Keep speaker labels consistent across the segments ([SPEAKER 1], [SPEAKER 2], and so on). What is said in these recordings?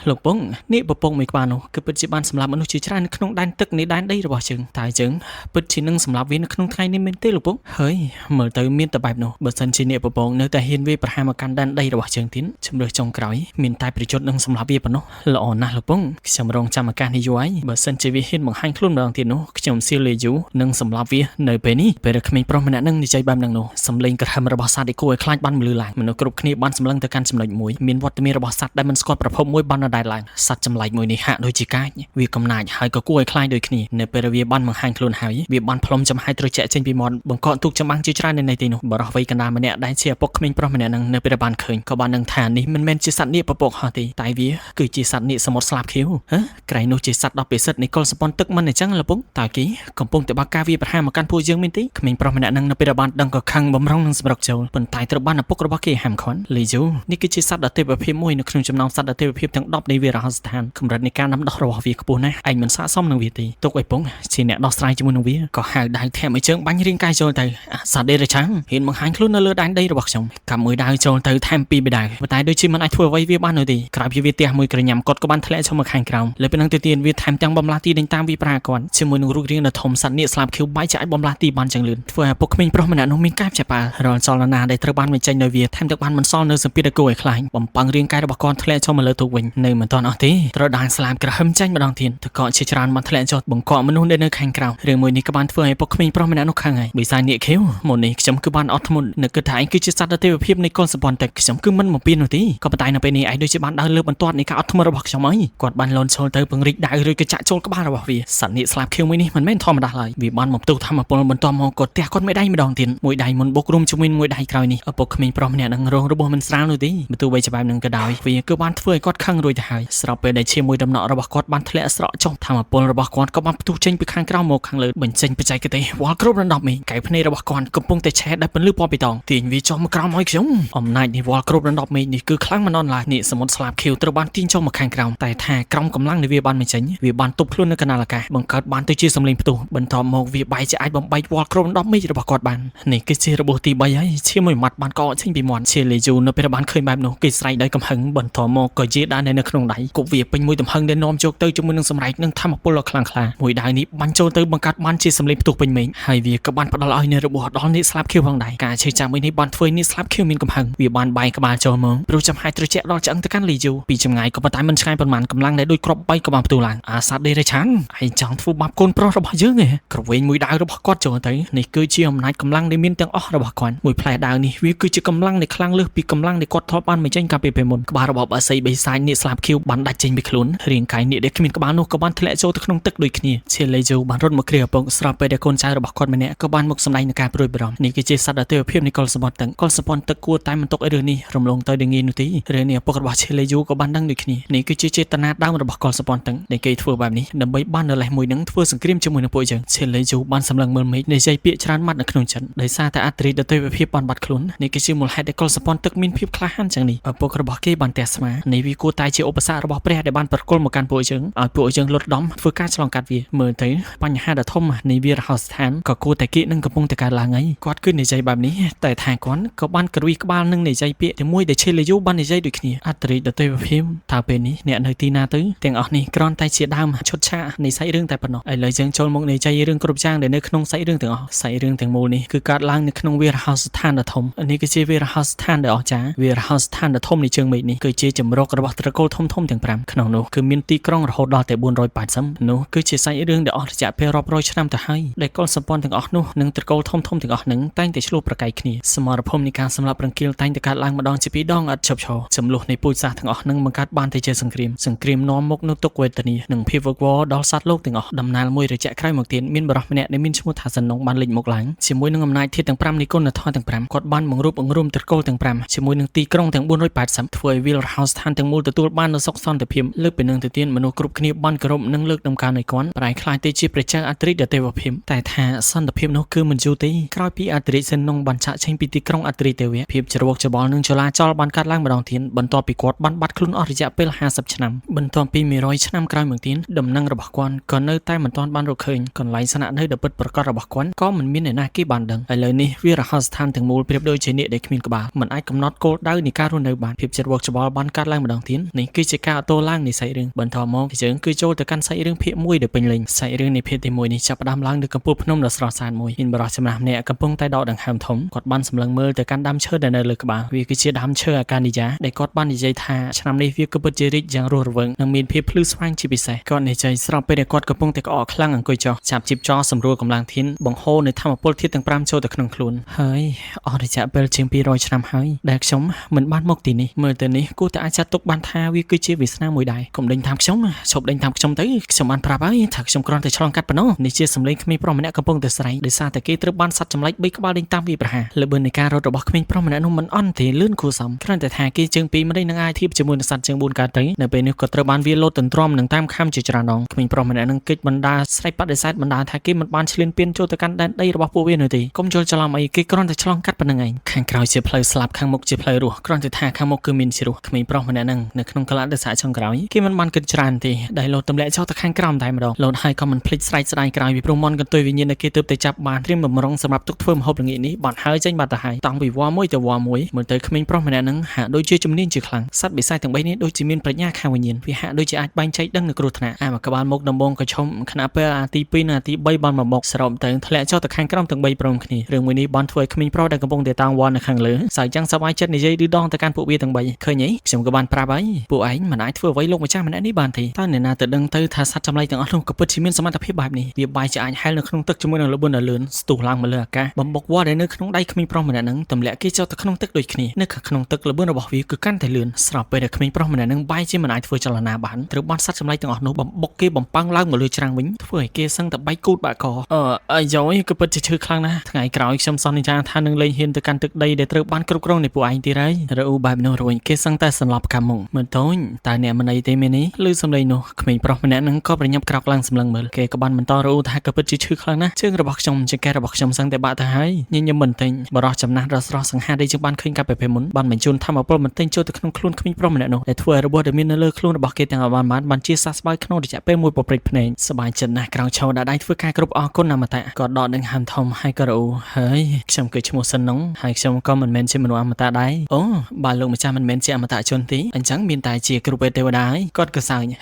[SPEAKER 1] លោកពងនេះពពងមួយក្បាលនោះគឺពិតជាបានសម្លាប់មនុស្សជាច្រើននៅក្នុងដែនទឹកនៃដែនដីរបស់យើងតែយើងពិតជានឹងសម្លាប់វានៅក្នុងថ្ងៃនេះមែនទេលោកពងហើយមើលទៅមានតែបែបនោះបើសិនជាអ្នកពពងនៅតែហ៊ានវាប្រហារមកកាន់ដែនដីរបស់យើងទៀតជំរឿសចុងក្រោយមានតែប្រយុទ្ធនឹងសម្លាប់វាប៉ុណ្ណោះល្អណាស់លោកពងខ្ញុំរងចាំឱកាសនេះយូរហើយបើសិនជាវាហ៊ានបង្ហាញខ្លួនម្ដងទៀតនោះខ្ញុំសៀលលេយូនឹងសម្លាប់វានៅពេលនេះពេលក្មេងប្រុសម្នាក់នឹងនិយាយបែបហ្នឹងនោះសំឡេងក្រហមរបស់សត្វដែលគួរឲ្យខ្លាចបានមលឺឡើងមនុស្សគ្រប់គ្នាបានសម្លឹងទៅកាន់ចំណុចមួយមានវត្តមានរបស់សត្វដែលមិនស្គាល់ប្រភពមួយបានដដែលឡើងសត្វចម្លែកមួយនេះហាក់ដូចជាកាចវាកំណាចហើយក៏គួរឲ្យខ្លាចដូចគ្នានៅពេលវាបានបង្ហាញខ្លួនហើយវាបានផ្លុំចំហាយត្រជាក់ចេញពីមាត់បង្កក់ទូកចម្បាំងជាច្រើននៅទីនោះបរិះវ័យកណ្ដាលម្នាក់ដែលជាឪពុកក្មេងប្រុសម្នាក់នឹងនៅពេលបានឃើញក៏បាននឹងថានេះមិនមែនជាសត្វនាគពពកហោះទេតែវាគឺជាសត្វនាគសមុទ្រស្លាបខៀវក្រែងនោះជាសត្វដ៏ពិសិដ្ឋនៃកុលសម្ព័ន្ធទឹកមិនអញ្ចឹងលពុកតើគេកំពុងតែបាក់ការវាប្រហារមកកាន់ពួកយើងមែនទេក្មេងប្រុសម្នាក់នឹងនៅពេលបានដឹងក៏ខឹងបំរុងនឹងសម្រុកចូលប៉ុន្តែត្រូវបានឪពុករបស់គេហាមឃាត់លីយូនេះគឺជាសត្វដ៏ទេវភាពមួយនៅក្នុងចំណោមសត្វដ៏ទេវភាពទាំង10នៃវីរហស្ថានកម្រិតនៃការដាំដុះរបស់វាខ្ពស់ណាស់ឯងមិនស័ក្តិសមនឹងវាទេទុកឲ្យពងជាអ្នកដោះស្រាយជាមួយនឹងវាក៏ហៅដៃធាក់មួយជើងបាញ់រាងកាយចូលទៅសត្វដេរឆាំងហ៊ានបង្ហាញខ្លួននៅលើដែនដីរបស់ខ្ញុំកាប់មួយដាវចូលទៅថែមពីបិដាប៉ុន្តែដូចជាមិនអាចធ្វើអ្វីវាបាននោះទេក្រោយពីវាទះមួយក្រញាំគាត់ក៏បានធ្លាក់ចូលមកខាងក្រោមលើពីនឹងទៅទៀតវាថែមទាំងបំលាស់ទីដេញតាមវាប្រាគាត់ជាមួយនឹងរូបរាងដ៏ធំសត្វនាគស្លាបខៀវបែកជាអាចបំលាស់ទីបានចឹងលឿនធ្វើឲ្យពុកក្មេងប្រុសម្នាក់នោះមានការចាប់រាល់ចលនាដែលត្រូវបានបញ្ចេញនៅវាថែមទាំងបានបន្សល់នៅសម្ពាធគួរឲ្យខ្លាចបំផឹងរាងកាយរបស់គាត់ធ្លាក់ចូលមកលើទូកវិញនៅមិនទាន់អស់ទេត្រូវដានស្លាបក្រហមចាញ់ម្ដងទៀតតកកជាច្រើនបានធ្លាក់ចុះបង្កក់មនុស្សដែលនៅខាងក្រៅរឿងមួយនេះក៏បានធ្វើឲ្យពុកក្មេងប្រុសម្នាក់នោះខឹងហើយបិសាចនាគខៀវមុននេះខ្ញុំគឺបានអត់ធ្មត់នឹកគិតថាឯងគឺជាសត្វដ៏ទេវភាពនៃកុលសម្ព័ន្ធទឹកខ្ញុំគឺមិនបំពេញនោះទេក៏ប៉ុន្តែនៅពេលនេះឯងដូចជាបានដើរលើបន្ទាត់នៃការអត់ធ្មត់របស់ខ្ញុំហើយគាត់បានលន់ចូលទៅពង្រីកដៃឬក៏ចាក់ចូលក្បាលរបស់វាសត្វនាគស្លាបខៀវមួយនេះមិនមែនធម្មតាឡើយវាបានមកផ្ទុះធម្មពលបន្តមកក៏ទះគាត់មួយដៃម្ដងទៀតមួយដៃមុនបុករុំជាមួយមួយដៃក្រោយនេះឪពុកក្មេងប្រុសម្នាក់នឹងរងរបួសមិនស្រាលនោះទេបើទោះបីជាបែបនឹងក៏ដោយវាគឺបានធ្វើឲ្យគាត់ខឹងរួចទៅហើយស្របពេលដែលជាមួយដំណក់របស់គាត់បានធ្លាក់ស្រក់ចុះធម្មពលរបស់គាត់ក៏បានផ្ទុះចេញពីខាងក្រៅមកខាងលើបញ្ចេញបច្ចេកទេសវល់គ្រប់រំដាប់មេកែវភ្នែករបស់គាត់កំពុងតែឆេះដែលពន្លឺពណ៌បៃតងទាញវាចុះមកក្រោមឲ្យខ្ញុំអំណាចនៃវល់គ្រប់រំដាប់មេនេះគឺខ្លាំងមិនអន់ឡើយនេះសមុទ្រស្លាបខៀវត្រូវបានទាញចុះមកខាងក្រោមតែថាក្រោមកម្លាំងនៃវាបានបញ្ចេញវាបានទប់ខ្លួននៅកណ្ដាលអាកាសបង្កើតបានទៅជាសម្លេងផ្ទុះបន្ទាប់មកវាបែកជាអាចបំបែកវល់គ្រប់រំដាប់មេរបស់គាត់បាននេះគឺជារបួសទី3ហើយឈាមមួយម៉ាត់បានកកចេញពីមាត់ឈាលេយូនៅពេលបានឃើញបែបនោះគេស្រែកដោយកំហឹងបន្ទាប់មកក៏យាដាននៅក្នុងដៃគប់វាពេញមួយទំហឹងដែលនាំជោគទៅជាមួយនឹងសម្រែកនិងធម្មពលដ៏ខ្លាំងក្លាមួយដៃនេះបាញ់ចូលទៅបង្កើតបានជាសម្លេងផ្ទុះពេញមេឃហើយវាក៏បានផ្ដល់ឲ្យនៅរបួសដល់នាគស្លាបខៀវផងដែរការឈឺចាប់មួយនេះបានធ្វើឲ្យនាគស្លាបខៀវមានកំហឹងវាបានបែកក្បាលចូលមកព្រោះចំហាយត្រជាក់ដល់ឆ្អឹងទៅកាន់លេយូពីចម្ងាយក៏ប៉ុន្តែមិនឆ្ងាយប៉ុន្មានកម្លាំងដែលដូចគ្រាប់បែកក៏បានផ្ទុះឡើងអាសាដេរេឆានឯងចង់ធ្វើបាបកូនប្រុសរបស់យើងឯងក្រវែងមួយដាវរបស់គាត់ចូលទៅនេះគឺជាអំណាចកម្លាំងដែលមានទាំងអស់របស់គាត់មួយផ្លែដាវនេះវាគឺជាកម្លាំងដែលខ្លាំងលើសពីកម្លាំងដែលគាត់ធ្លាប់បានបញ្ចេញកាលពីពេលមុនក្បាលរបស់បាសីបិសាចនាគស្លាបខៀវបានដាច់ចេញពីខ្លួនរាងកាយនាគដែលគ្មានក្បាលនោះក៏បានធ្លាក់ចូលទៅក្នុងទឹកដូចគ្នាឈៀលេយូបានរត់មកគ្រាឪពុកស្របពេលដែលកូនចៅរបស់គាត់ម្នាក់ក៏បានមកសម្ដែងនឹងការព្រួយបារម្ភនេះគឺជាសត្វដ៏ទេវភាពនៃកុលសម្ព័ន្ធទឹកកុលសម្ព័ន្ធទឹកគួរតែមិនទុកឲ្យរឿងនេះរំលងទៅដោយងាយនោះទេរឿងនេះឪពុករបស់ឈៀលេយូក៏បានដឹងដូចគ្នានេះគឺជាចេតនាដើមរបស់កុលសម្ព័ន្ធទឹកដែលគេធ្វើបែបនេះដើម្បីបាននៅលេសមួយនឹងធ្វើសង្គ្រាមជាមួយនឹងពួកយើងឈៀលេយូបានសម្លឹងមើលមេឃនិយាយពាក្យច្រើនម៉ាត់នៅក្នុងចិត្តដោយសារតែអត្រិដ៏ទេវភាពបានបាត់ខ្លួននេះគឺជាមូលហេតុដែលកុលសម្ព័ន្ធទឹកមានភាពក្លាហានចឹងនេះឪពុករបស់គេបានទះស្មានេះវាគួរតែជាឧបសគ្គរបស់ព្រះដែលបានប្រគល់មកកាន់ពួកយើងឲ្យពួកយើងលុតដំធ្វើការឆ្លងកាត់វាមើលទៅបញ្ហាដ៏ធំនៃវីរហស្ថានក៏គួរតែគេនឹងកំពុងតែកើតឡើងហើយគាត់គឺនិយាយបែបនេះតែថាគាត់ក៏បានក្រួយក្បាលនឹងនិយាយពាក្យជាមួយដែលឈេលេយូបាននិយាយដូចគ្នាអត្រិដ៏ទេវភាពតើពេលនេះអ្នកនៅទីណាទៅទាំងអស់នេះគ្រាន់តែជាដើមឈុតឆាកនៃសាច់រឿងតែប៉ុណ្ណោះឥឡូវយើងចូលមកនិយាយរឿងគ្រប់យ៉ាងដែលនៅក្នុងសាច់រឿងទាំងអស់សាច់រឿងទាំងមូលនេះគឺកើតឡើងនៅក្នុងវីរហស្ថានដ៏ធំនេះគឺជាវីរហស្ថានដ៏អស្ចារ្យវីរហស្ថានដ៏ធំនៃជើងមេឃនេះគឺជាចម្រុករបស់ត្រកូលធំៗទាំង5ក្នុងនោះគឺមានទីក្រុងរហូតដល់តែ480នោះគឺជាសាច់រឿងដែលអស់រយៈពេលរាប់រយឆ្នាំទៅហើយដែលកុលសម្ព័ន្ធទាំងអស់នោះនិងត្រកូលធំៗទាំងអស់នឹងតែងតែឆ្លោះប្រកែកគ្នាសមរភូមិនៃការសម្លាប់រង្គាលតែងតែកើតឡើងម្ដងជាពីរដងឥតឈប់ឈរចំនួននៃពូជសាសន៍ទាំងអស់នឹងបង្កើតបានទៅជាសង្គ្រាមនាំមកនូវទុក្ខវេទនានិងភាពវឹកវរដល់សត្វលោកទាំងអស់ដំណើរមួយរយៈក្រោយមកទៀតមានបរិសម្នាក់ដែលមានឈ្មោះថាសនងបានលេចមកឡើងជាមួយនឹងអំណាចធាតុទាំង5នៃគុណធម៌ទាំង5គាត់បានបង្រួបបង្រួមត្រកូលទាំង5ជាមួយនឹងទីក្រុងទាំង480ធ្វើឲ្យវីលហោស្ថានទាំងមូលទទួលបាននូវសុខសន្តិភាពលើកពីនឹងទៅទៀតមនុស្សគ្រប់គ្នាបានគោរពនិងលើកដំកើងឲ្យគាត់ប្រែខ្លាយទៅជាព្រះចៅអត្រិដ៏ទេវភាពតែថាសន្តិភាពនោះគឺមិនយូរទេក្រោយពីអត្រិសនងបានចាក់ចេញពីទីក្រុងអត្រិទេវៈភាពច្រវកច្បល់និងចលាចលបានកាត់ឡើងម្ដងទៀតបន្ទាប់ពីគាត់បានបាត់ខ្លួនអស់រយៈពេល50ឆ្នាំបន្ទាប់ពី100ឆ្នាំក្រោយមកទៀតដំណឹងរបស់គាត់ក៏នៅតែមិនទាន់បានរកឃើញកន្លែងស្នាក់នៅដ៏ពិតប្រាកដរបស់គាត់ក៏មិនមានអ្នកណាគេបានដឹងឥឡូវនេះវារហស្ថានទាំងមូលប្រៀបដូចជានាគដែលគ្មានក្បាលមិនអាចកំណត់គោលដៅនៃការរស់នៅបានភាពច្រវកច្បល់បានកាត់ឡើងម្ដងទៀតនេះ គឺជាការតឡើងនៃសាច់រឿងបន្តមកយើងគឺចូលទៅកាន់សាច់រឿងភាគ1ដែលពេញលេញសាច់រឿងនៃភាគទី1នេះចាប់ផ្ដើមឡើងនៅកំពូលភ្នំដ៏ស្រស់ស្អាតមួយមានបរិសុទ្ធចំណាស់ម្នាក់កំពុងតែដកដង្ហើមធំគាត់បានសម្លឹងមើលទៅកាន់ដើមឈើដែលនៅលើក្បាលវាគឺជាដើមឈើអាកានីយ៉ាដែលគាត់បាននិយាយថាឆ្នាំនេះវាគឺពិតជារីកយ៉ាងរស់រវើកនិងមានភាពភ្លឺស្វាងជាពិសេសគាត់និយាយស្របពេលដែលគាត់កំពុងតែក្អកខ្លាំងអង្គុយចុះចាប់ជីបចោសម្រួលកម្លាំងធានបង្ហូរនៅធម្មពលធាតុទាំង5ចូលទៅក្នុងខ្លួនហើយអស់រយៈពេលជាង200ឆ្នាំហើយដែលខ្ញុំមិនបានមកទីនេះមើលទៅនេះគួរតែអាចចាត់ទុកបានថាវាគឺជាវាសនាមួយដែរកុំដេញតាមខ្ញុំឈប់ដេញតាមខ្ញុំទៅខ្ញុំបានប្រាប់ហើយថាខ្ញុំគ្រាន់តែឆ្លងកាត់ប៉ុណ្ណោះនេះជាសម្លេងក្មេងប្រុសម្នាក់កំពុងតែស្រែកដោយសារតែគេត្រូវបានសត្វចម្លែក3ក្បាលដេញតាមវាប្រហារលើបឿននៃការរត់របស់ក្មេងប្រុសម្នាក់នោះមិនអន់ទេលឿនគួរសមគ្រាន់តែថាគេជើង2មិនដេញនឹងអាចធៀបជាមួយនឹងសត្វជើង4កើតទៅនៅពេលនេះក៏ត្រូវបានវាលោតទន្ទ្រាំនឹងតាមខំជាច្រើនដងក្មេងប្រុសម្នាក់នឹងគេចបណ្ដាស្រែកបដិសេធបណ្ដាថាគេមិនបានឈ្លានពានចូលទៅកាន់ដែនដីរបស់ពួកវានោះទេកុំយល់ច្រឡំអីគេគ្រាន់តែឆ្លងកាត់ប៉ុណ្្នឹងឯងខាងក្រោយជាផ្លូវស្លាប់ខាងមុខជាផ្លូវរស់គ្រាន់តែថាខាងមុខគឺមានជារស់ក្មេងប្រុសម្នាក់នឹងនៅក្នុងកលៈដេសាចុងក្រោយគេមិនបានគិតច្រើនទេដែលលោតទម្លាក់ចុះទៅខាងក្រោមតែម្ដងលោតហើយក៏មិនភ្លេចស្រែកស្ដាយក្រោយពីព្រមមនកន្ទុយវិញ្ញាណដែលគេទើបតែចាប់បានត្រៀមបំរុងសម្រាប់ទុកធ្វើម្ហូបល្ងាចនេះបានហើយចេញបាត់ទៅហើយតង់ពីវល់មួយទៅវល់មួយមើលទៅក្មេងប្រុសម្នាក់នឹងហាក់ដូចជាជំនាញជាខ្លាំងសត្វបិសាចទាំង3នេះដូចជាមានប្រាជ្ញាខាងវិញ្ញាណវាហាក់ដូចជាអាចបែងចែកដឹងនៅគ្រោះថ្នាក់អាមកក្បាលមុខដំបងក៏ឈុំខណៈពេលអាទី2និងអាទី3បានមកមុខសរុបទៅធ្លាក់ចុះទៅខាងក្រោមទាំង3ព្រមគ្នារឿងមួយនេះបានធ្វើឲ្យក្មេងប្រុសដែលកំពុងតែតាំងវល់នៅខាងលើសើចយ៉ាងសប្បាយចិត្តនិយាយឌឺដងទៅកាន់ពួកវាទាំង3ឃើញអីខ្ញុំក៏បានប្រាប់ហើយពួកឯងមិនអាចធ្វើអ្វីលោកម្ចាស់ម្នាក់នេះបានទេតើអ្នកណាទៅដឹងទៅថាសត្វចម្លែកទាំងអស់នោះក៏ពិតជាមានសមត្ថភាពបែបនេះវាបែរជាអាចហែលនៅក្នុងទឹកជាមួយនឹងល្បឿនដ៏លឿនស្ទុះឡើងមកលើអាកាសបំបុកវល់ដែលនៅក្នុងដៃក្មេងប្រុសម្នាក់នឹងទម្លាក់គេចុះទៅក្នុងទឹកដូចគ្នានៅខាងក្នុងទឹកល្បឿនរបស់វាគឺកាន់តែលឿនស្របពេលដែលក្មេងប្រុសម្នាក់នឹងបែរជាមិនអាចធ្វើចលនាបានត្រូវបានសត្វចម្លែកទាំងអស់នោះបំបុកគេបំប៉ាំងឡើងមកលើច្រាំងវិញធ្វើឲ្យគេសឹងតែបែកគូតបាក់កអាយ៉យគឺពិតជាឈឺខ្លាំងណាស់ថ្ងៃក្រោយខ្ញុំសន្យាថានឹងលែងហ៊ានទៅកាន់ទឹកដីដែលត្រូវបានគ្រប់គ្រងនៃពួកឯងទៀតហើយរអ៊ូបែបនោះរួញគេសឹងតែសន្លប់កាំមុងមើលតូចតើអ្នកមិនអីទេមែននេះឮសំឡេងនោះក្មេងប្រុសម្នាក់នឹងក៏ប្រញាប់ក្រោកឡើងសម្លឹងមើលគេក៏បានបន្តរអ៊ូថាក៏ពិតជាឈឺខ្លាំងណាស់ជើងរបស់ខ្ញុំចង្កេះរបស់ខ្ញុំសឹងតែបាក់ទៅហើយញញឹមមិនទិញបរោះចំណាស់ដ៏ស្រស់សង្ហាដែលយើងបានឃើញកាលពីពេលមុនបានបញ្ជូនធម្មពលមិនទិញចូលទៅក្នុងខ្លួនក្មេងប្រុសម្នាក់នោះដែលធ្វើឲ្យរបួសដែលមាននៅលើខ្លួនរបស់គេទាំងអស់បានជាសះស្បើយក្នុងរយៈពេលមួយប្រព្រឹត្តភ្នែកសប្បាយចិត្តណាស់ក្រោកឈរដាក់ដៃធ្វើការគ្រប់អរគុណអមតៈក៏ដកនឹងហាមធំហើយក៏រអ៊ូហើយខ្ញុំគឺឈ្មោះសិនណុងហើយខ្ញុំក៏មិនមែនជាមនុស្សអមតៈដែរអូបើលោកម្ចាស់មិនមែនជាអមតៈជនទេអញ្ចឹងមានតែជាគ្រូពេទ្យទេវតាហើយគាត់ក៏សើច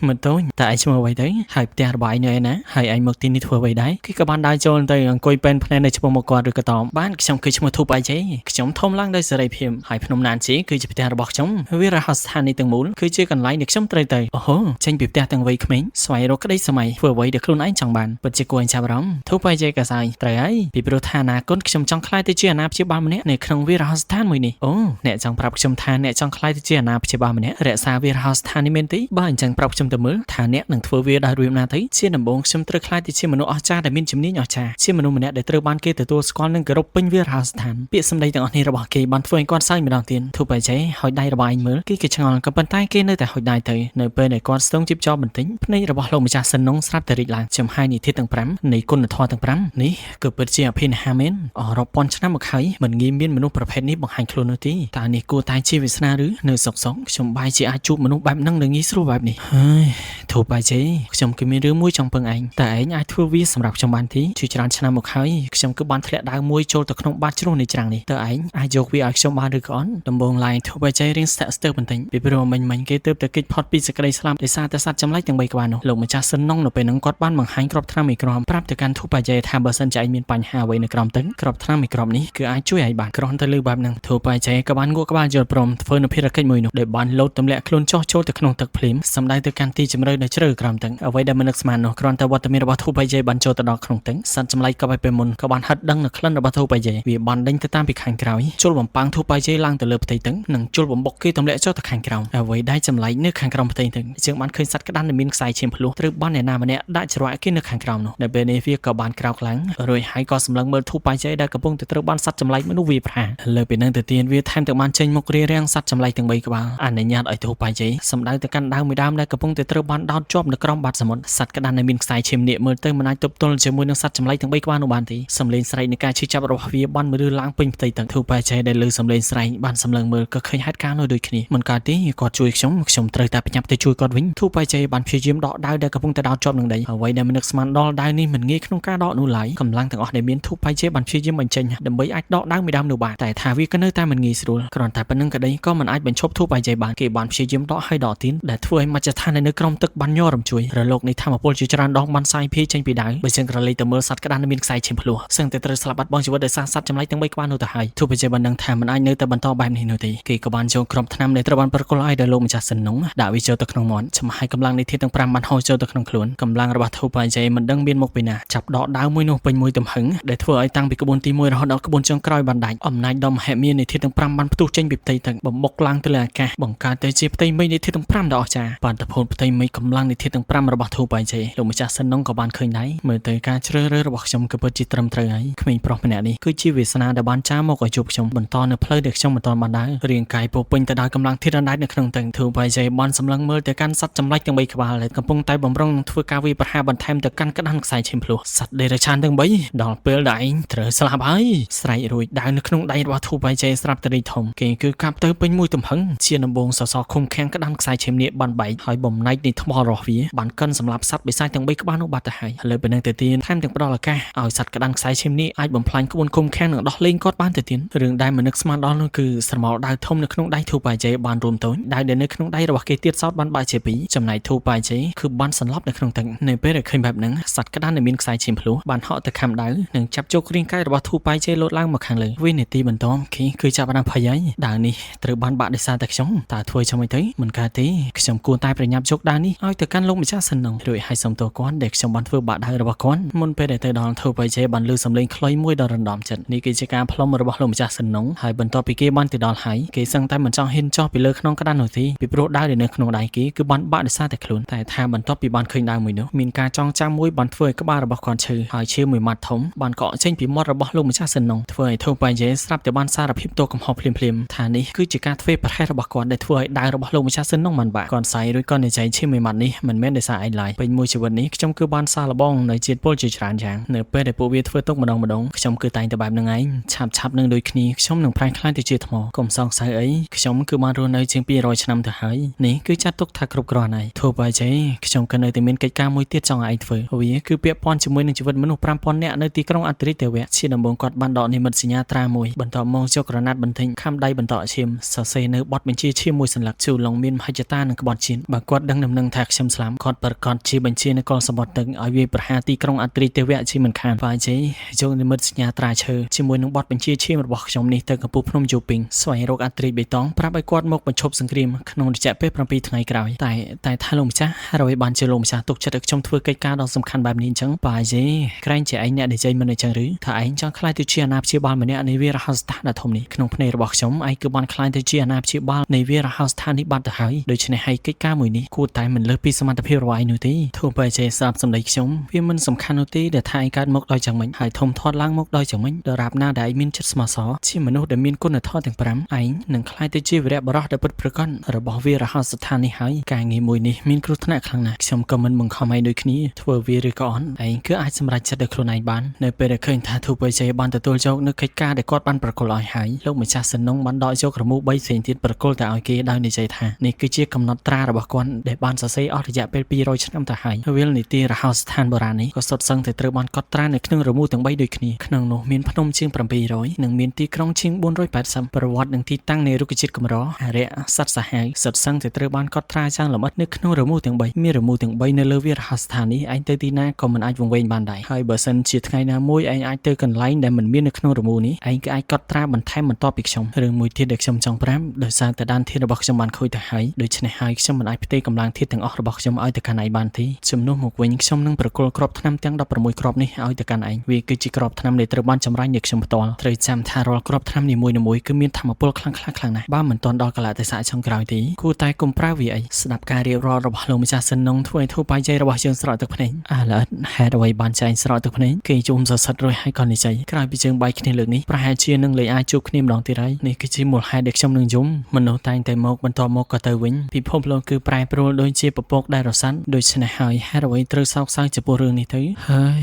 [SPEAKER 1] មិនតូចតែឯងឈ្មោះអ្វីទៅហើយផ្ទះរបស់ឯងនៅឯណាហើយឯងមកទីនេះធ្វើអ្វីដែរគេក៏បានដើរចូលទៅអង្គុយពេនភ្នែកនៅឈ្មោះមកគាត់ឬក៏តបបានខ្ញុំគឺឈ្មោះធូបអីជេខ្ញុំធំឡើងដោយសេរីភាពហើយភ្នំណានជីគឺជាផ្ទះរបស់ខ្ញុំវារហស្ថានីយ៍ទាំងមូលគឺជាកន្លែងដែលខ្ញុំត្រូវទៅអូហូចេញពីផ្ទះទាំងវ័យក្មេងស្វែងរកក្តីសម័យធ្វើអ្វីដែលខ្លួនឯងចង់បានពិតជាគួរឲ្យចាប់អារម្មណ៍ធូបអីជេក៏សើចត្រូវហើយពីព្រោះថាអនាគតខ្ញុំចង់ក្លាយទៅជាអាណាព្យាបាលម្នាក់នៅក្នុងវារហស្ថានមួយនេះអូអ្នកចង់ប្រាប់ខ្ញុំថាអ្នកចង់ក្លាយទៅជាអាណាព្យាបាលម្នាក់រក្សាវារហស្ថាននេះមែនទេបើអញ្ចឹងប្រាប់ខ្ញុំទៅមើលថាអ្នកនឹងធ្វើវាដោយរៀបណាទៅជាដំបូងខ្ញុំត្រូវខ្លាចទៅជាមនុស្សអស្ចារ្យដែលមានជំនាញអស្ចារ្យជាមនុស្សម្នាក់ដែលត្រូវបានគេទទួលស្គាល់និងគោរពពេញវារហស្ថានពាក្យសម្ដីទាំងអស់នេះរបស់គេបានធ្វើឲ្យគាត់សើចម្ដងទៀតធូបអីជេហុចដៃរបស់ឯងមើលគេឆ្ងល់ក៏ប៉ុន្តែគេនៅតែហុចដៃទៅនៅពេលដែលគាត់ស្ទង់ជីបចោបន្តិចភ្នែករបស់លោកម្ចាស់សិននងស្រាប់តែរីកឡើងចំហាយនិធិទាំង5នៃគុណធម៌ទាំង5នេះគឺពិតជាអភិនិហាមែនរាប់ពាន់ឆ្នាំមកហើយមិនងាយមានមនុស្សប្រភេទនេះបង្ហាញខ្លួននោះទេតើនេះគួរតែជាវាសនាឬនៅសុកខ្ញុំបែរជាអាចជួបមនុស្សបែបហ្នឹងនឹងងាយស្រួលបែបនេះហើយធូបអីជេខ្ញុំគឺមានរឿងមួយចង់ពឹងឯងតែឯងអាចធ្វើវាសម្រាប់ខ្ញុំបានទេជាច្រើនឆ្នាំមកហើយខ្ញុំគឺបានធ្លាក់ដាវមួយចូលទៅក្នុងបាតជ្រោះនៃច្រាំងនេះតើឯងអាចយកវាឲ្យខ្ញុំបានឬក៏អត់ដំបងឡាយធូបអីជេរៀងស្ទាក់ស្ទើរបន្តិចពីព្រោះមិញគេទើបតែគេចផុតពីសេចក្តីស្លាប់ដោយសារតែសត្វចម្លែកទាំង3ក្បាលនោះលោកម្ចាស់សិនណុងនៅពេលហ្នឹងគាត់បានបង្ហាញក្របថ្នាំមីក្រូមប្រាប់ទៅកាន់ធូបអីជេថាបើសិនជាឯងមានបញ្ហាអ្វីនៅក្រោមទឹកក្របថ្នាំមីក្រូមនេះគឺអាចជួយឯងបានគ្រាន់តែលើបែបហ្នឹងធូបអីជេក៏បានងក់ក្បាលយល់ព្រមធ្វើនៅភារកិច្ចមួយនោះដែលបានលោតទម្លាក់ខ្លួនចុះចូលទៅក្នុងទឹកភ្លាមសម្ដៅទៅកាន់ទីជម្រៅនៅជ្រៅក្រោមទឹកអ្វីដែលមិននឹកស្មាននោះគ្រាន់តែវត្តមានរបស់ធូបអីជេបានចូលទៅដល់ក្នុងទឹកសត្វចម្លែកក៏បែបពេលមុនក៏បានហិតដឹងនៅក្លិនរបស់ធូបអីជេវាបានដេញទៅតាមពីខាងក្រោយជុលបំប៉ាំងធូបអីជេឡើងទៅលើផ្ទៃទឹកនិងជុលបំបុកគេទម្លាក់ចុះទៅខាងក្រោមអ្វីដែលចម្លែកនៅខាងក្រោមផ្ទៃទឹកជាងបានឃើញសត្វក្តាន់ដែលមានខ្សែឈាមភ្លោះត្រូវបានអ្នកណាម្នាក់ដាក់ច្រវាក់គេនៅខាងក្រោមនោះនៅពេលនេះវាក៏បានក្រោកឡើងរួចហើយក៏សម្លឹងមើលធូបអីជេដែលកំពុងតែត្រូវបានសត្វចម្លែកមនុស្សវាប្រហារលើពីនឹងទៅទៀតវាថែមទាំងបានចេញមុខរារាំងសត្វចម្លែកទាំង3ក្បាលអនុញ្ញាតឲ្យធូបអីជេសម្ដៅទៅកាន់ដើមមួយដើមដែលកំពុងតែត្រូវបានដោ ដោតជាប់នៅក្រោមបាតសមុទ្រសត្វក្តាន់ដែលមានខ្សែឈាមនេះមើលទៅមិនអាចទប់ទល់ជាមួយនឹងសត្វចម្លែកទាំង3ក្បាលនោះបានទេសំឡេងស្រែកនៃការឈឺចាប់របស់វាបានមើលឡើងពេញផ្ទៃទឹកធូបបែចែដែលលើសំឡេងស្រែកបានសម្លឹងមើលក៏ឃើញហេតុការណ៍នោះដូចគ្នាមិនកើតទេគាត់ជួយខ្ញុំត្រូវតែបញ្ញាប់ទៅជួយគាត់វិញធូបបែចែបានព្យាយាមដកដាវដែលកំពុងតែដោតជាប់នឹងដីអ្វីដែលមិននឹកស្មានដល់ដាវនេះមិនងាយក្នុងការដកនោះឡើយកម្លាំងទាំងអស់ដែលមានធូបបែចែបានព្យាយាមបញ្ចេញដើម្បីអាចដកដាវមួយដើមនោះបានតែថាវាក៏នៅតែមិនងាយស្រួលគ្រាន់តែប៉ុណ្្នឹងក្តីក៏មិនអាចបញ្ឈប់ធូបបែចែបានគេបានព្យាយាមដកហើយដកទៀតដែលធ្វើឲ្យមជ្ឈដ្ឋាននៅក្រោមទឹកបានញ័ររំជួយរលកនៃធម្មពលជាច្រើនដងបានសាយភាយចេញពីដាវបើចឹងក្រឡេកទៅមើលសត្វក្តាន់មានខ្សែឈាមភ្លោះសឹងតែត្រូវស្លាប់បាត់បង់ជីវិតដោយសារសត្វចម្លែកទាំង3ក្បាលនោះទៅហើយធូបបែចែបានដឹងថាមិនអាចនៅតែបន្តបែបនេះនោះទេគេក៏បានយកក្រុមថ្នាំដែលត្រូវបានប្រគល់ឲ្យដល់លោកម្ចាស់សិននងដាក់វាចូលទៅក្នុងមាត់ចំហាយកម្លាំងនៃធាតុទាំង5បានហូរចូលទៅក្នុងខ្លួនកម្លាំងរបស់ធូបបែចែមិនដឹងមានមកពីណាចាប់ដកដាវមួយនោះពេញមួយទំហឹងដែលធ្វើឲ្យតាំងពីក្បួនទី1រហូតដល់ក្បួនចុងក្រោយបានដាច់អំណាចដ៏មហិមានៃធាតុទាំង5បានផ្ទុះចេញពីផ្ទៃទឹកបំបុកឡើងទៅលើអាកាសបង្កើតទៅជាផ្ទៃមេឃនៃធាតុទាំង5ដ៏អស្ចារ្យបានទៅផលផ្ទៃមេឃកម្លាំងនៃធាតុទាំង5របស់ធូបបែចែលោកម្ចាស់សិននងក៏បានឃើញដែរមើលទៅការជ្រើសរើសរបស់ខ្ញុំក៏ពិតជាត្រឹមត្រូវហើយក្មេងប្រុសម្នាក់នេះគឺជាវាសនាដែលបានចារមកឲ្យជួបខ្ញុំបន្តនៅផ្លូវដែលខ្ញុំមិនទាន់បានដើររាងកាយពោពេញទៅដោយកម្លាំងធាតុអណ្ដែតនៅក្នុងទឹកធូបបែចែបានសម្លឹងមើលទៅកាន់សត្វចម្លែកទាំង3ក្បាលដែលកំពុងតែបំរុងនឹងធ្វើការវាយប្រហារបន្ថែមទៅកាន់ក្តាន់ខ្សែឈាមភ្លោះសត្វដេរឆានទាំង3ដល់ពេលដែលឯងត្រូវស្លាប់ហើយស្រែករួចដាវនៅក្នុងដៃរបស់ធូបបែចែស្រាប់តែរីធំគេគឺកាប់ទៅពេញមួយទំហឹងជាដំបងសសរឃុំខាំងក្តាន់ខ្សែឈាមនេះបានបែកហើយបំណែកនៃថ្មរបស់វាបានកិនសម្រាប់សត្វបិសាចទាំង3ក្បាលនោះបាត់ទៅហើយលើពីនឹងទៅទៀតថែមទាំងផ្ដល់ឱកាសឲ្យសត្វក្តាន់ខ្សែឈាមនេះអាចបំផ្លាញក្បួនឃុំខាំងនិងដោះលែងគាត់បានទៅទៀតរឿងដែលមិននឹកស្មានដល់នោះគឺស្រមោលដាវធំនៅក្នុងដៃធូបបែចែបានរួមតូចដាវដែលនៅក្នុងដៃរបស់គេទៀតសោតបានបែកជាពីរចំណែកធូបបែចែគឺបានសន្លប់នៅក្នុងទឹកនៅពេលដែលឃើញបែបហ្នឹងសត្វក្តាន់ដែលមានខ្សែឈាមភ្លោះបានហក់ទៅខំដាវនិងចាប់យករាងកាយរបស់ធូបបែចែលោតឡើងមកខាងលើវិនាទីបន្ទាប់គេគឺចាប់បានភ័យហើយដាវនេះត្រូវបានបាក់ដោយសារតែខ្ញុំតើធ្វើចាំមិនទៅមិនកើតទេខ្ញុំគួរតែប្រញាប់យកដាវនេះឲ្យទៅកាន់លោកម្ចាស់សិននោះរួចឲ្យសុំទោសគាត់ដែលខ្ញុំបានធ្វើបាក់ដាវរបស់គាត់មុនពេលដែលទៅដល់ធូបបែចែបានលើសំឡេងខ្លីមួយដ៏រំដំចិត្តនេះគឺជាការផ្លុំរបស់លោកម្ចាស់សិននោះហើយបន្ទាប់ពីគេបានទៅដល់ហើយគេសឹងតែមិនចង់ហ៊ានចុះពីលើក្នុងក្តារនោះទេពីព្រោះដាវដែលនៅក្នុងដៃគេគឺបានបាក់ដោយសារតែខ្លួនតែថាបន្ទាប់ពីបានឃើញដាវមួយនោះមានការចងចាំមួយបានធ្វើឲ្យក្បាលរបស់គាត់ឈឺហើយឈាមមួយម៉ាត់ធំបានកកចេញពីមាត់របស់លោកម្ចាស់សិននោះធ្វើឲ្យធូបបែចែស្រាប់តែបានសារភាពទោសកំហុសភ្លាមៗថានេះគឺជាការធ្វើប្រហែសរបស់គាត់ដែលធ្វើឲ្យដាវរបស់លោកម្ចាស់សិននោះបានបាក់គាត់សៃរួចគាត់និយាយឈាមមួយម៉ាត់នេះមិនមែនដោយសារឯងឡើយពេញមួយជីវិតនេះខ្ញុំគឺបានសារលបងនៅជាតិពុលជាច្រើនយ៉ាងនៅពេលដែលពួកវាធ្វើទុកម្ដងខ្ញុំគឺតែងតែបែបហ្នឹងឯងឆាប់នឹងដូចគ្នាខ្ញុំនឹងប្រែងខ្លាយទៅជាថ្មកុំសង្ស័យអីខ្ញុំគឺបានរស់នៅជាង200ឆ្នាំទៅហើយនេះគឺចាត់ទុកថាគ្រប់គ្រាន់ហើយធូបបែចែខ្ញុំក៏នៅតែមានកិច្ចការមួយទៀតចង់ឲ្យឯងធ្វើវាគឺពាក់ព័ន្ធជាមួយនឹងជីវិតមនុស្ស 5000 នាក់នៅទីក្រុងអត្រិទេវៈជាដំបូងគាត់បានដកនិមិត្តសញ្ញាត្រាមួយបន្ទាប់មកយកក្រណាត់បន្ទិញខំដៃបន្តឈាមសរសេរនៅបទបញ្ជាឈាមមួយសន្លឹកជូឡុងមានមហិច្ឆតានិងក្បត់ជាតិបើគាត់ដឹងដំណឹងថាខ្ញុំស្លាប់គាត់ប្រកាសជាបញ្ជានៅកលសម្បត្តិទឹកឲ្យវាប្រហារទីក្រុងអត្រិទេវៈជាមិនខានបែចែយកនិមិត្តសញ្ញាត្រាឈើជាមួយនឹងបទបញ្ជាឈាមរបស់ខ្ញុំនេះទៅកំពូលភ្នំយូពីងស្វែងរកអត្រិបេតងប្រាប់ឲ្យគាត់មកបញ្ឈប់សង្គ្រាមក្នុងរយៈពេល7ថ្ងៃក្រោយតែថាលោកម្ចាស់ហើយបានជាលោកម្ចាស់ទុកចិត្តឲ្យខ្ញុំធ្វើកិច្ចការដ៏សំខាន់បែបនេះអញ្ចឹងបែចែក្រែងជាឯងអ្នកនិយាយមិនអញ្ចឹងឬថាឯងចង់ខ្លាយទៅជាអាណាព្យាបាលម្នាក់នៃវារហោស្ថានដ៏ធំនេះក្នុងភ្នែករបស់ខ្ញុំឯងគឺបានខ្លាយទៅជាអាណាព្យាបាលនៃវារហោស្ថាននេះបាត់ទៅហើយដូច្នេះហើយកិច្ចការមួយនេះគួរតែមិនលើសពីសមត្ថភាពរបស់ឯងនោះទេធូបបែចែស្ដាប់សម្ដីខ្ញុំវាមិនសំខាន់នោះទេដែលថាឯងកើតមកដោយយ៉ាងម៉េចហើយធំធាត់ឡើងមកដោយយ៉ាងម៉េចដរាបណាដែលឯងមានចិត្តស្មោះសរជាមនុស្សដែលមានគុណធម៌ទាំង5ឯងនឹងខ្លាយទៅជាវីរបុរសដែលពិតប្រាកដរបស់វារហោស្ថាននេះហើយការងារមួយនេះមានគ្រោះថ្នាក់ខ្លាំងណាស់ខ្ញុំក៏មិនបង្ខំឯងដូចគ្នាធ្វើវាឬក៏អត់ឯងគឺអាចសម្រេចចិត្តដោយខ្លួនឯងបាននៅពេលដែលឃើញថាធូបបែចែបានទទួលយកនូវកិច្ចការដែលគាត់បានប្រគល់ឲ្យហើយលោកម្ចាស់សិននងបានដកយករមូរ3ផ្សេងទៀតប្រគល់ទៅឲ្យគេដោយនិយាយថានេះគឺជាកំណត់ត្រារបស់គាត់ដែលបានសរសេរអស់រយៈពេល200ឆ្នាំទៅហើយវាលនីតិរហោស្ថានបុរាណនេះក៏សុទ្ធសឹងតែត្រូវបានកត់ត្រានៅក្នុងរមូរទាំង3ដូចគ្នាក្នុងនោះមានភ្នំជាង700និងមានទីក្រុងជាង480ប្រវត្តិនិងទីតាំងនៃរុក្ខជាតិកម្រអរិយសត្វសាហាវសុទ្ធសឹងតែត្រូវបានកត់ត្រាយ៉ាងលម្អិតនៅក្នុងរមូរទាំង3មានរមូរទាំង3នៅលើវារហោស្ថាននេះឯងទៅទីណាក៏មិនអាចវង្វេងបានដែរហើយបើសិនជាថ្ងៃណាមួយឯងអាចទៅកន្លែងដែលមិនមាននៅក្នុងរមូរនេះឯងក៏អាចកត់ត្រាបន្ថែមបន្ទាប់ពីខ្ញុំរឿងមួយទៀតដែលខ្ញុំចង់ប្រាប់ដោយសារតែដានធាតុរបស់ខ្ញុំបានខូចទៅហើយដូច្នេះហើយខ្ញុំមិនអាចផ្ទេរកម្លាំងធាតុទាំងអស់របស់ខ្ញុំឲ្យទៅកាន់ឯងបានទេជំនួសមកវិញខ្ញុំនឹងប្រគល់គ្រាប់ថ្នាំទាំង16គ្រាប់នេះឲ្យទៅកាន់ឯងវាគឺជាគ្រាប់ថ្នាំដែលត្រូវបានចម្រាញ់ដោយខ្ញុំផ្ទាល់ត្រូវចាំថារាល់គ្រាប់ថ្នាំនីមួយៗគឺមានធម៌ពលខ្លាំងណាស់បើមិនទាន់ដល់កលៈទេសៈចុងក្រោយទេគួរតែកុំប្រើវាអីស្ដាប់ការរៀបរាប់របស់លោកម្ចាស់សិននងធ្វើឲ្យធូបបែចែរបស់យើងស្រក់ទឹកភ្នែកល្អិតហេតុអ្វីបានចែងស្រក់ទឹកភ្នែកគេជុំសសិទ្ធរួចហើយក៏និយាយក្រោយពីយើងបែកគ្នាលើកនេះប្រហែលជានឹងលេងអាចជួបគ្នាម្ដងទៀតហើយនេះគឺជាមូលហេតុដែលខ្ញុំនឹងយំមនុស្សតែងតែមកបន្តមកក៏ទៅវិញពិភពលោកគឺប្រែប្រួលដូចជា ពពកដែលរសាត់ដូច្នេះហើយហេតុអ្វីត្រូវសោកសៅចំពោះរឿងនេះទៅហើយ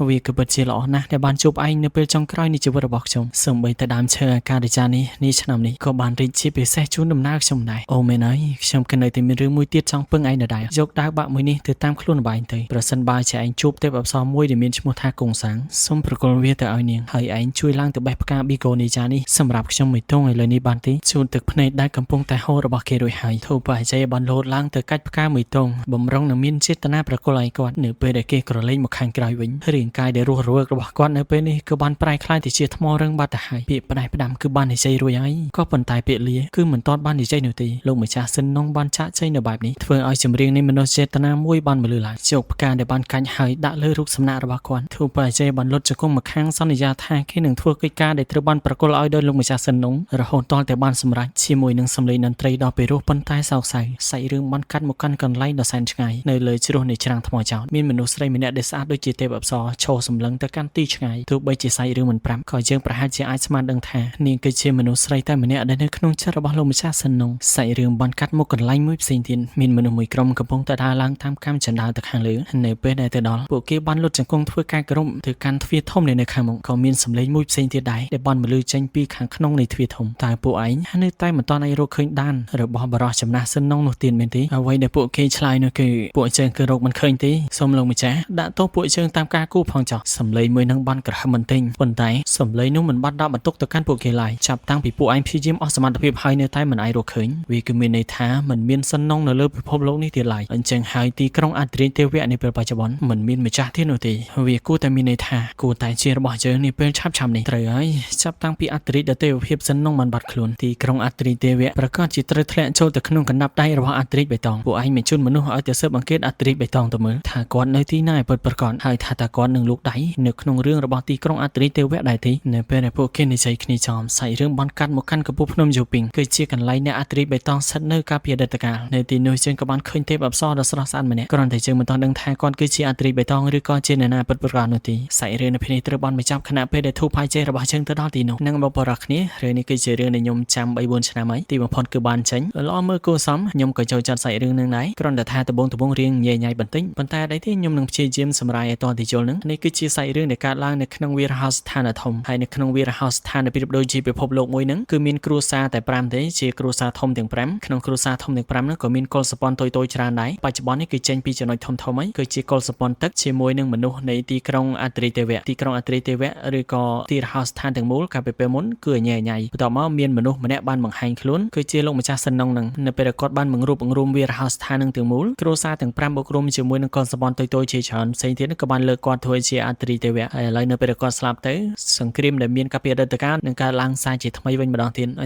[SPEAKER 1] វាគឺពិតជាល្អណាស់ដែលបានជួបឯងនៅពេលចុងក្រោយនៃជីវិតរបស់ខ្ញុំសូម្បីតែដើមឈើអាកាឌីចានេះឆ្នាំនេះក៏បានរីកជាពិសេសជូនដំណើរខ្ញុំដែរអូមែនហើយខ្ញុំគិតនៅតែមានរឿងមួយទៀតចង់ពឹងឯងដដែលយកដាវបាក់មួយនេះទៅតាមខ្លួនបែងទៅប្រសិនបើជាឯងជួបទេពអប្សរមួយដែលមានឈ្មោះថាគង់សាំងសូមប្រគល់វាទៅឲ្យនាងហើយឯងជួយឡើងទៅបេះផ្កាប៊ីកូនីចានេះសម្រាប់ខ្ញុំមួយទងឥឡូវនេះបានទេជូនទឹកភ្នែកដែលកំពុងតែហូររបស់គេរួចហើយធូបបច្ច័យបានលោតឡើងទៅកាច់ផ្កាមួយទងបំរុងនឹងមានចេតនាប្រគល់ឲ្យគាត់នៅពេលដែលគេក្រឡេកមកខាងក្រោយវិញរាងកាយដែលរស់រវើករបស់គាត់នៅពេលនេះក៏បានប្រែក្លាយទៅជាថ្មរឹងបាត់ទៅហើយពាក្យផ្ដាច់ផ្ដាំគឺបាននិយាយរួចហើយក៏ប៉ុន្តែពាក្យលាគឺមិនទាន់បាននិយាយនោះទេលោកម្ចាស់សិននងបានចាក់ចែងនៅបែបនេះធ្វើឲ្យចម្រៀងនៃមនោចេតនាមួយបានបន្លឺឡើងជោគផ្កាដែលបានកាញ់ហើយដាក់លើរូបសំណាករបស់គាត់ធូបបច្ច័យបានលុតជង្គង់មកខាងសន្យាថាគេនឹងធ្វើកិច្ចការដែលត្រូវបានប្រគល់ឲ្យដោយលោកម្ចាស់សិននងរហូតដល់តែបានសម្រេចជាមួយនឹងសម្លេងតន្ត្រីដ៏ពិរោះប៉ុន្តែសោកសៅសាច់រឿងបានកាត់មកកាន់កន្លែងដ៏សែនឆ្ងាយនៅលើជ្រោះនៃច្រាំងថ្មចោតមានមនុស្សស្រីម្នាក់ដែលស្អាតដូចជាទេពអប្សរឈរសម្លឹងទៅកាន់ទីឆ្ងាយទោះបីជាសាច់រឿងមិនប្រាប់ក៏យើងប្រហែលជាអាចស្មានដឹងថានាងគឺជាមនុស្សស្រីតែម្នាក់ដែលនៅក្នុងចិត្តរបស់លោកម្ចាស់សិននងសាច់រឿងបានកាត់មកកន្លែងមួយផ្សេងទៀតមានមនុស្សមួយក្រុមកំពុងតែដើរឡើងតាមកាំជណ្ដើរទៅខាងលើនៅពេលដែលទៅដល់ពួកគេបានលុតជង្គង់ធ្វើការគោរពទៅកាន់ទ្វារធំនៅខាងមុខក៏មានសម្លេងមួយផ្សេងទៀតដែរដែលបានបន្លឺចេញពីខាងក្នុងនៃទ្វារធំតើពួកឯងនៅតែមិនទាន់អាចរកឃើញដានរបស់បរិសចំណាស់សិននងនោះទៀតមែនទេអ្វីដែលពួកគេឆ្លើយនោះគឺពួកជើងគឺរកមិនឃើញទេសូមលោកម្ចាស់ដាក់ទោសពួកជើងតាមការគូផងចុះសម្លេងមួយនឹងបានក្រហមបន្តិចប៉ុន្តែសម្លេងនោះមិនបានដាក់បន្ទុកទៅកាន់ពួកគេឡើយចាប់តាំងពីពួកឯងព្យាយាមអស់សមត្ថភាពហើយនៅតែមិនអាចរកឃើញវាគឺមានន័យថាមិនមានសិននងនៅលើពិភពលោកនេះទៀតឡើយអញ្ចឹងហើយទីក្រុងអត្រិទេវៈនាពេលបច្ចុប្បន្នមិនមានម្ចាស់ទៀតនោះទេវាគួរតែមានន័យថាគួរតែជារបស់យើងនាពេលឆាប់ៗនេះត្រូវហើយចាប់តាំងពីអត្រិទេវភាពសិននងបានបាត់ខ្លួនទីក្រុងអត្រិទេវៈប្រកាសជាត្រូវធ្លាក់ចូលទៅក្នុងកណ្ដាប់ដៃរបស់អត្រិបៃតងពួកឯងបញ្ជូនមនុស្សឲ្យទៅស៊ើបអង្កេតអត្រិបៃតងទៅមើលថាគាត់នៅទីណាពិតប្រាកដហើយថាតើគាត់នឹងលូកដៃនៅក្នុងរឿងរបស់ទីក្រុងអត្រិទេវៈដែរទេនៅពេលដែលពួកគេនិយាយគ្នាចំសាច់រឿងបានកាត់មកកាន់កំពូលភ្នំយូពីងគឺជាកន្លែងអ្នកអត្រិបៃតងស្ថិតនៅកាលពីអតីតកាលនៅទីនោះយើងក៏បានឃើញទេពអប្សរដ៏ស្រស់ស្អាតម្នាក់គ្រាន់តែយើងមិនទាន់ដឹងថាគាត់គឺជាអត្រិបៃតងឬក៏ជាអ្នកណាពិតប្រាកដនោះទេសាច់រឿងនៅពេលនេះត្រូវបានបញ្ចប់ខណៈពេលដែលធូបហើយជ័យរបស់យើងទៅដល់ទីនោះនឹងមកបរិះគ្នារឿងនេះគឺជារឿងដែលខ្ញុំចាំ 3-4 ឆ្នាំហើយទីបំផុតគឺបានចេញល្អមើលគួរសមខ្ញុំក៏ចូលចិត្តសាច់រឿងនឹងដែរគ្រាន់តែថាដំបូងរៀងញ៉ៃញ៉ៃបន្តិចប៉ុន្តែអីទេខ្ញុំនឹងព្យាយាមសម្រាយឲ្យតទីជុលនឹងនេះគឺជាសាច់រឿងដែលកើតឡើងនៅក្នុងវាលហោស្ថានធំហើយនៅក្នុងវាលហោស្ថានប្រៀបដូចជាពិភពលោកមួយហ្នឹងគឺមានគ្រួសារតែ5ទេជាគ្រួសារធំទាំង5ក្នុងគ្រួសារធំទាំង5ហ្នឹងក៏មានកុលសម្ព័ន្ធតូចៗច្រើនដែរបច្ចុប្បន្ននេះគឺចេញពីចំណុចធំហើយគឺជាកុលសម្ព័ន្ធទឹកជាមួយនឹងមនុស្សនៃទីក្រុងអត្រិទេវៈទីក្រុងអត្រិទេវៈឬក៏ទីរហោស្ថានទាំងមូលកាលពីពេលមុនគឺញ៉ៃញ៉ៃបន្ទាប់មកមានមនុស្សម្នាក់បានបង្ហាញខ្លួនគឺជាលោកម្ចាស់សិននងនឹងនៅពេលគាត់បានបង្រួបបង្រួមវាលហោស្ថាននឹងទាំងមូលគ្រួសារទាំង5បូករួមជាមួយនឹងកុលសម្ព័ន្ធតូចៗជាច្រើនផ្សេងទៀតក៏បានលើកគាត់ធ្វើជាអត្រិទេវៈហើយឥឡូវនៅពេលគាត់ស្លាប់ទៅសង្គ្រាមដែលមានកាលពីអតីតកាលនឹងកើតឡើងសារជាថ្មីវិញម្ដងទៀត